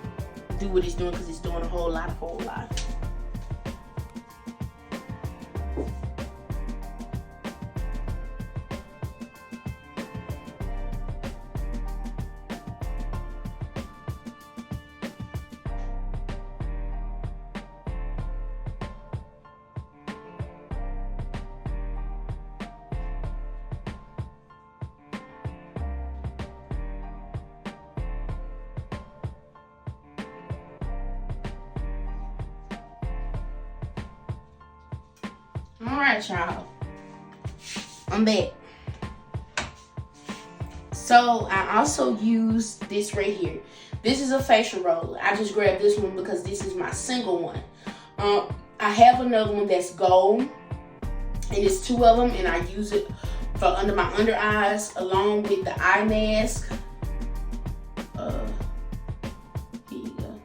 do what it's doing, because it's doing a whole lot. Alright, y'all. I'm back. So I also use this right here. This is a facial roller. I just grabbed this one because this is my single one. I have another one that's gold, and it's two of them, and I use it for under my under eyes along with the eye mask. Here you go.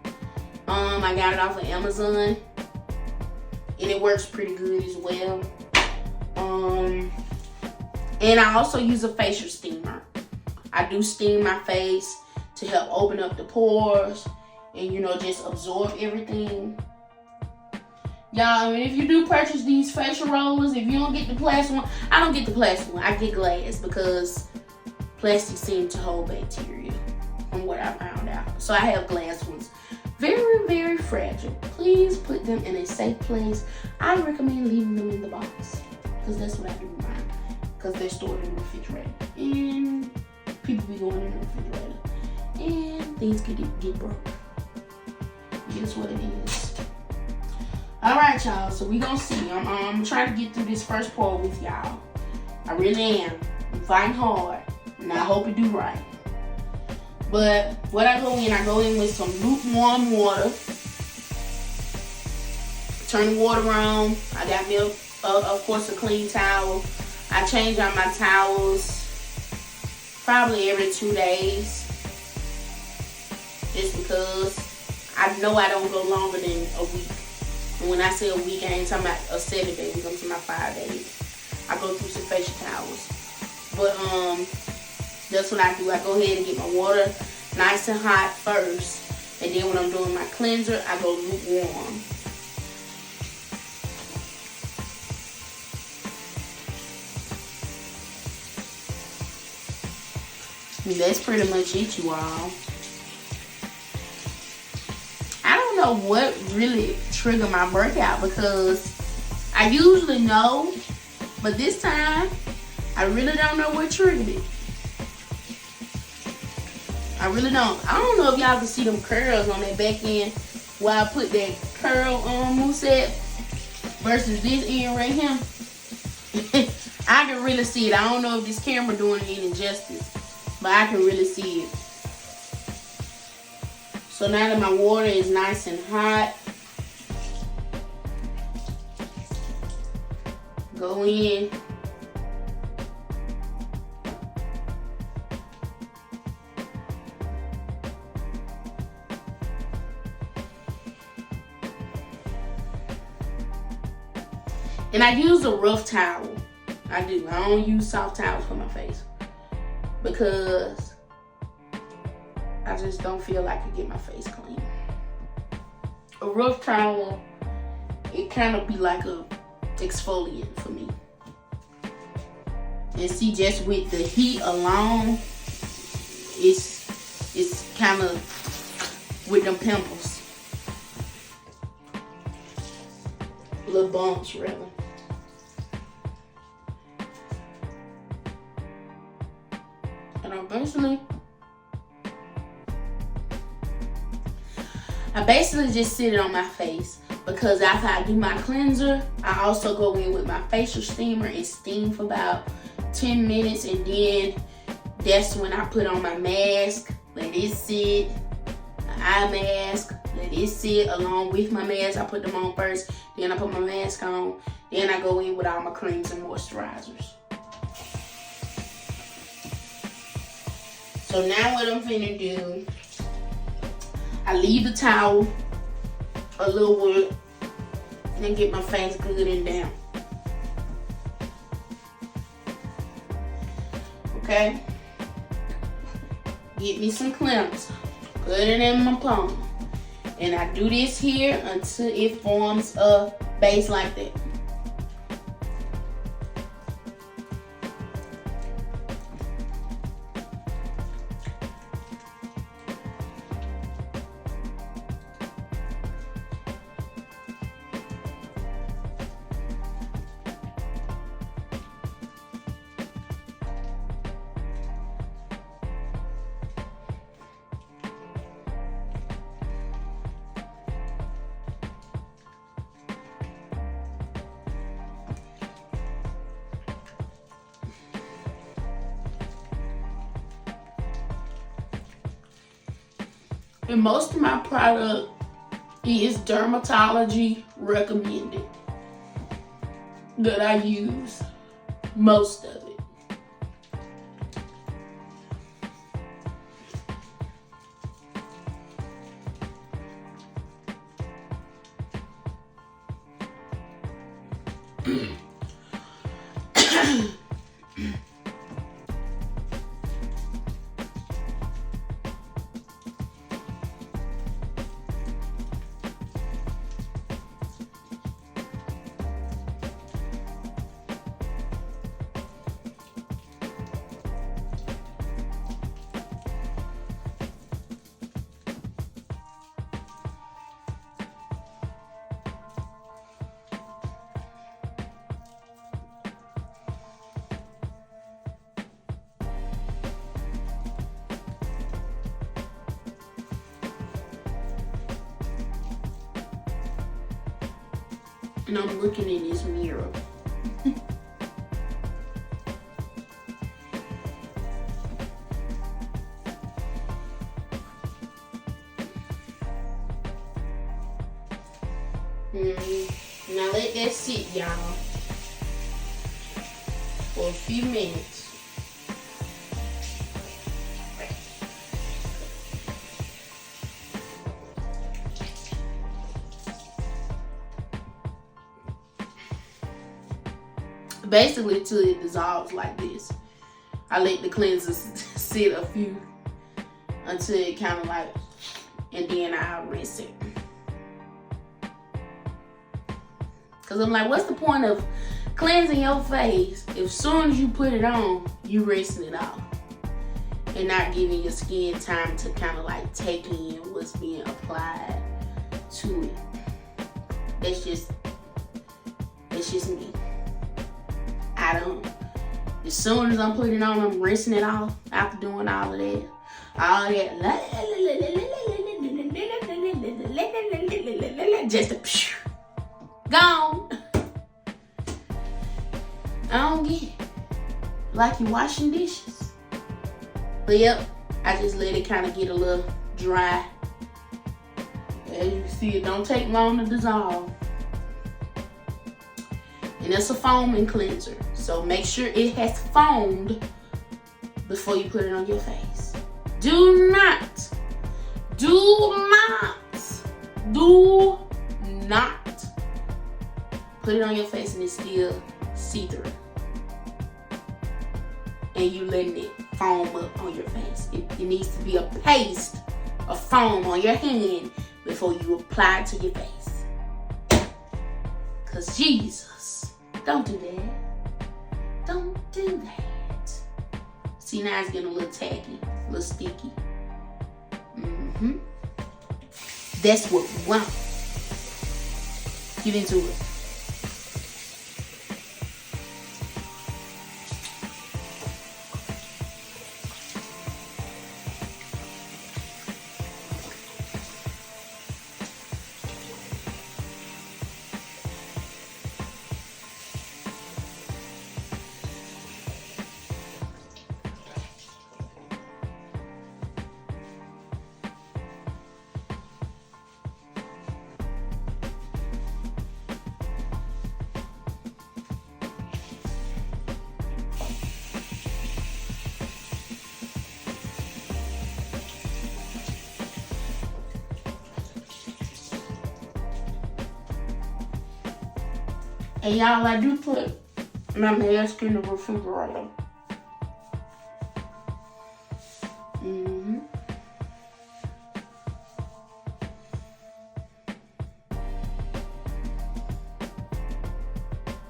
I got it off of Amazon, and it works pretty good as well. And I also use a facial steamer. I do steam my face to help open up the pores and, you know, just absorb everything. Y'all, I mean, if you do purchase these facial rollers, if you don't get the plastic one, I don't get the plastic one. I get glass because plastic seems to hold bacteria, from what I found out. So I have glass ones. Very, very fragile. Please put them in a safe place. I recommend leaving them in the box, because that's what I do with mine, because they're stored in the refrigerator. And people be going in the refrigerator and things get broke. Guess what it is. Alright, y'all, so we gonna see. I'm trying to get through this first pour with y'all. I really am. I'm fighting hard, and I hope it do right. But what I go in with some lukewarm water. Turn the water on. I got me, of course, a clean towel. I change out my towels probably every 2 days, just because I know I don't go longer than a week. And when I say a week, I ain't talking about a 7 days. I'm talking about 5 days. I go through some facial towels. But that's what I do. I go ahead and get my water nice and hot first, and then when I'm doing my cleanser, I go lukewarm. And that's pretty much it, you all. I don't know what really triggered my breakout, because I usually know, but this time I really don't know what triggered it. I really don't. I don't know if y'all can see them curls on that back end where I put that curl mousse at versus this end right here. I can really see it. I don't know if this camera doing it any justice, but I can really see it. So now that my water is nice and hot, go in. And I use a rough towel. I do. I don't use soft towels for my face because I just don't feel like I get my face clean. A rough towel, it kind of be like a exfoliant for me. And see, just with the heat alone, it's kind of with them pimples, little bumps rather. And I basically just sit it on my face because after I do my cleanser, I also go in with my facial steamer and steam for about 10 minutes, and then that's when I put on my mask, let it sit, an eye mask, let it sit along with my mask. I put them on first, then I put my mask on, then I go in with all my creams and moisturizers. So now what I'm finna do, I leave the towel a little wet and then get my face good and down. Okay? Get me some cleanser, put it in my palm, and I do this here until it forms a base like that. And most of my product is dermatology recommended that I use, most of it. And I'm looking in this mirror. Now let that sit, y'all, for a few minutes. Basically till it dissolves like this. I let the cleanser sit a few until it kind of like, and then I'll rinse it. Cause I'm like, what's the point of cleansing your face if as soon as you put it on, you rinsing it off and not giving your skin time to kind of like take in what's being applied to it. That's just me. I don't. As soon as I'm putting it on, I'm rinsing it off after doing all of that. All that just gone. I don't get it. Like you washing dishes. But yep, I just let it kind of get a little dry. As you see, it don't take long to dissolve. And it's a foaming cleanser. So make sure it has foamed before you put it on your face. Do not put it on your face and it's still see-through. And you letting it foam up on your face. It needs to be a paste of foam on your hand before you apply it to your face. Cause Jesus, don't do that. Don't do that. See, now it's getting a little tacky, a little sticky. That's what we want. Get into it. And y'all, I do put my mask in the refrigerator. And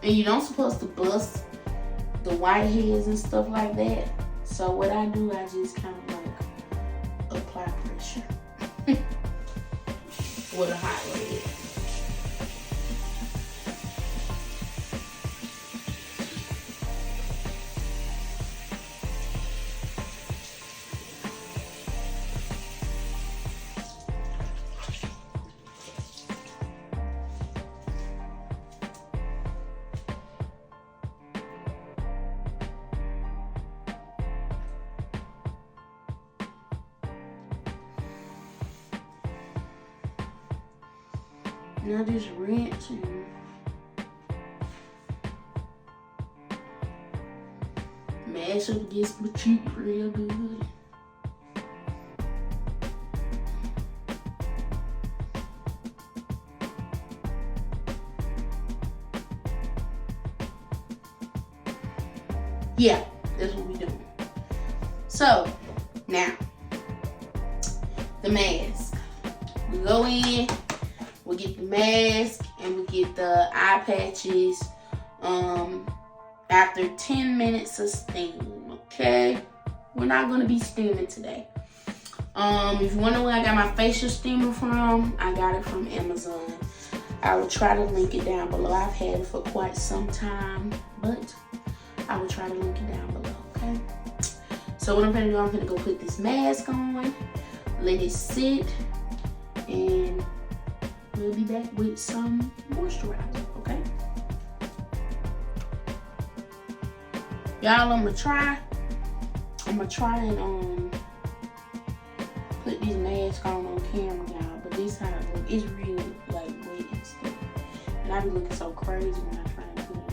you don't supposed to bust the white heads and stuff like that. So what I do, I just kind of like apply pressure with a hot rag. Now just rinse and mash up against my cheek real good. Yeah, that's what we do. So now the mask. We go in. We get the mask and we get the eye patches after 10 minutes of steam, okay? We're not going to be steaming today. If you wonder where I got my facial steamer from, I got it from Amazon. I will try to link it down below. I've had it for quite some time, but I will try to link it down below, okay? So what I'm going to do, I'm going to go put this mask on, let it sit, and we'll be back with some moisturizer, okay? Y'all, I'm gonna try and put this mask on camera, y'all. But this how it look. It's real like wet and stuff. And I be looking so crazy when I try to put it on.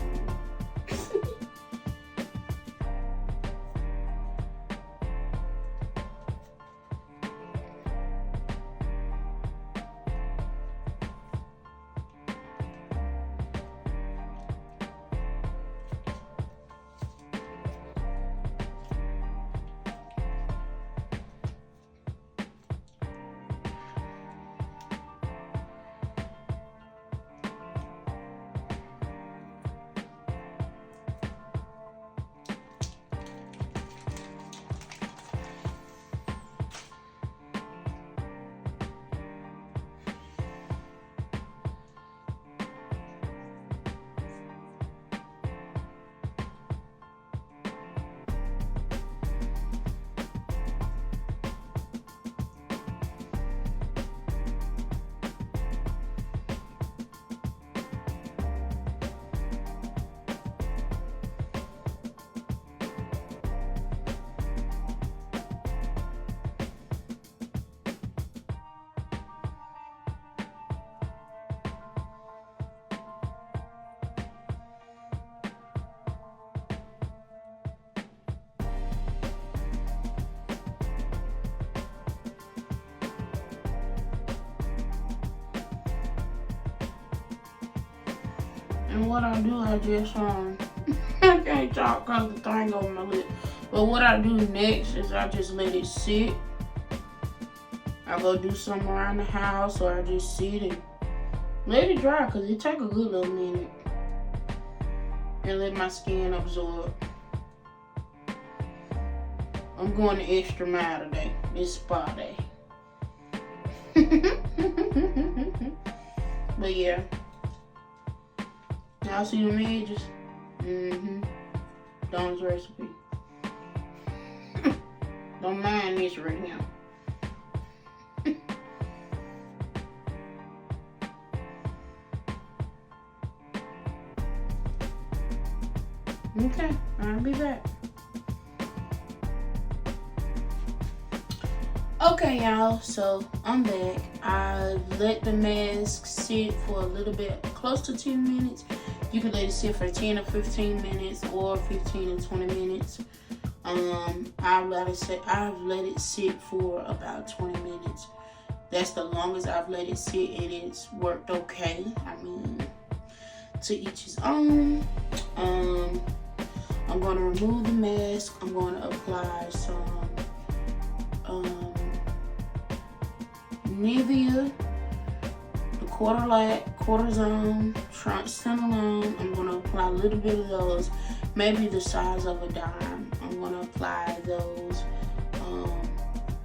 And what I do, I just I can't talk cause the thing over my lip. But what I do next is I just let it sit. I go do something around the house, or I just sit and let it dry, cause it take a good little minute. And let my skin absorb. I'm going the extra mile today. It's spa day. But yeah. Y'all see them edges? Donna's recipe. Don't mind this right here. Okay, I'll be back. Okay, y'all, so I'm back. I let the mask sit for a little bit, close to 10 minutes. You can let it sit for 10 or 15 minutes or 15 or 20 minutes. I've let it sit for about 20 minutes. That's the longest I've let it sit, and it's worked okay. I mean, to each his own. I'm going to remove the mask. I'm going to apply some Nivea, the quarter zone, Centerlone. I'm going to apply a little bit of those, maybe the size of a dime. I'm going to apply those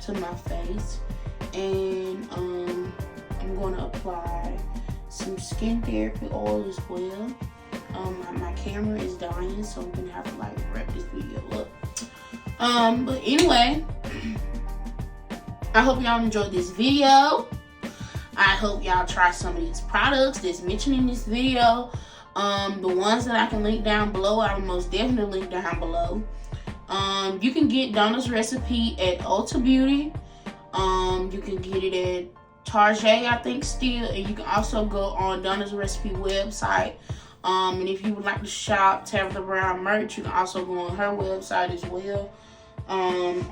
to my face, and I'm going to apply some skin therapy oil as well. My camera is dying, so I'm gonna have to like wrap this video up. But anyway, I hope y'all enjoyed this video. I hope y'all try some of these products that's mentioned in this video. The ones that I can link down below, I will most definitely link down below. You can get Donna's recipe at Ulta Beauty. You can get it at Target, I think, still, and you can also go on Donna's recipe website. And if you would like to shop Tabitha Brown merch, you can also go on her website as well.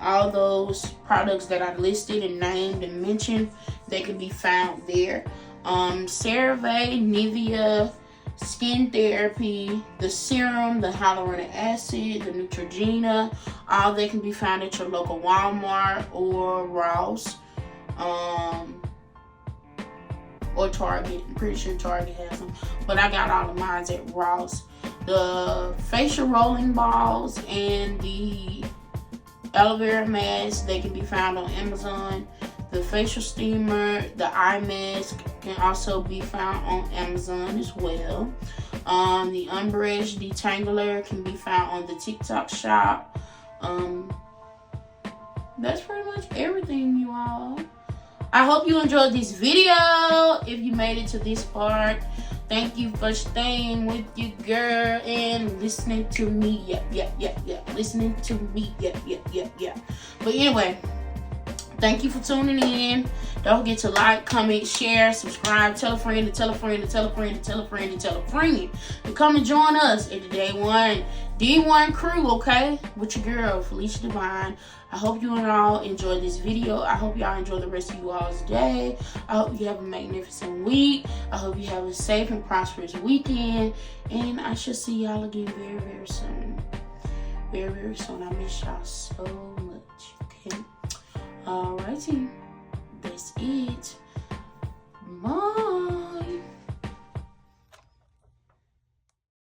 All those products that I listed and named and mentioned, they can be found there. CERVAE, Nivea, skin therapy, the serum, the hyaluronic acid, the Neutrogena, all they can be found at your local Walmart or Ross. Or Target. I'm pretty sure Target has them, but I got all of mine at Ross. The facial rolling balls and the aloe vera mask, they can be found on Amazon. The facial steamer, the eye mask can also be found on Amazon as well. The unbrushed Detaingler can be found on the Tik Tok Shop. That's pretty much everything, you all. I hope you enjoyed this video. If you made it to this part, thank you for staying with your girl and listening to me. Listening to me. But anyway, thank you for tuning in. Don't forget to like, comment, share, subscribe, tell a friend, to tell a friend, to tell a friend, to tell a friend, to tell a friend to come and join us at the Day One D1 crew, okay? With your girl, Felicia Divine. I hope you all enjoyed this video. I hope y'all enjoy the rest of you all's day. I hope you have a magnificent week. I hope you have a safe and prosperous weekend. And I shall see y'all again very, very soon. Very, very soon. I miss y'all so much, okay? Alrighty. That's it. Bye.